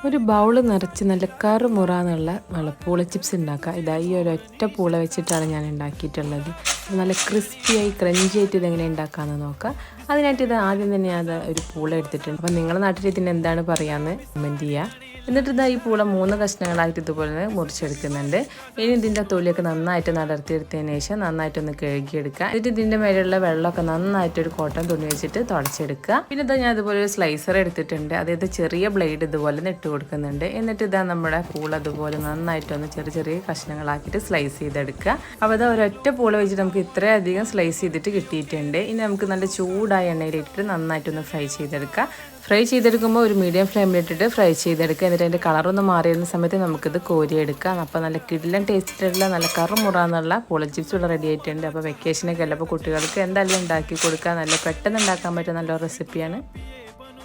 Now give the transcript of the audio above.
ഒരു ബൗൾ നിറച്ച് നല്ല കറുമുറാന്നുള്ള പൂള ചിപ്സ് ഉണ്ടാക്കുക. ഇതാ ഈ ഒരൊറ്റ പൂള വെച്ചിട്ടാണ് ഞാൻ ഉണ്ടാക്കിയിട്ടുള്ളത്. നല്ല ക്രിസ്പിയായി ക്രഞ്ചി ആയിട്ട് ഇതെങ്ങനെ ഉണ്ടാക്കാമെന്ന് നോക്കാം. അതിനായിട്ട് ഇത് ആദ്യം തന്നെ ഞാൻ ഒരു പൂള എടുത്തിട്ടുണ്ട്. അപ്പം നിങ്ങളുടെ നാട്ടിൽ ഇതിന് എന്താണ് പറയാമെന്ന് കമൻറ്റ് ചെയ്യുക. എന്നിട്ട് ഇതാ ഈ പൂള 3 കഷ്ണങ്ങളായിട്ട് ഇതുപോലെ മുറിച്ചെടുക്കുന്നുണ്ട്. ഇനി ഇതിൻ്റെ തൊലിയൊക്കെ നന്നായിട്ട് നടത്തിയെടുത്തതിന് ശേഷം നന്നായിട്ടൊന്ന് കഴുകിയെടുക്കുക. എന്നിട്ട് ഇതിൻ്റെ മേലുള്ള വെള്ളമൊക്കെ നന്നായിട്ട് ഒരു കോട്ടൺ തുണി വെച്ചിട്ട് തുടച്ചെടുക്കുക. പിന്നെ ഇതാ ഞാൻ ഇതുപോലെ ഒരു സ്ലൈസർ എടുത്തിട്ടുണ്ട്. അതായത് ചെറിയ ബ്ലേഡ് ഇതുപോലെ ഇട്ട് കൊടുക്കുന്നുണ്ട്. എന്നിട്ട് ഇതാ നമ്മുടെ പൂള അതുപോലെ നന്നായിട്ടൊന്ന് ചെറിയ ചെറിയ കഷ്ണങ്ങളാക്കിയിട്ട് സ്ലൈസ് ചെയ്തെടുക്കുക. അപ്പോൾ അത് ഒരൊറ്റ പൂള വെച്ചിട്ട് നമുക്ക് ഇത്രയധികം സ്ലൈസ് ചെയ്തിട്ട് കിട്ടിയിട്ടുണ്ട്. ഇനി നമുക്ക് നല്ല ചൂടായ എണ്ണയിലിട്ടിട്ട് നന്നായിട്ടൊന്ന് ഫ്രൈ ചെയ്തെടുക്കുക. ഫ്രൈ ചെയ്തെടുക്കുമ്പോൾ ഒരു മീഡിയം ഫ്ലെയിമിലിട്ടിട്ട് ഫ്രൈ ചെയ്തെടുക്കുക. എന്നിട്ട് അതിൻ്റെ കളറൊന്ന് മാറിയിരുന്ന സമയത്ത് നമുക്കിത് കോരിയെടുക്കാം. അപ്പോൾ നല്ല കിടിലൻ ടേസ്റ്റിലുള്ള നല്ല കറുമുറാന്നുള്ള പൂള ചിപ്സ് ഇവിടെ റെഡി ആയിട്ടുണ്ട്. അപ്പോൾ വെക്കേഷനൊക്കെ അല്ല, അപ്പോൾ കുട്ടികൾക്ക് എന്തായാലും ഉണ്ടാക്കി കൊടുക്കുക. നല്ല പെട്ടെന്ന് ഉണ്ടാക്കാൻ പറ്റുന്ന നല്ല റെസിപ്പിയാണ്.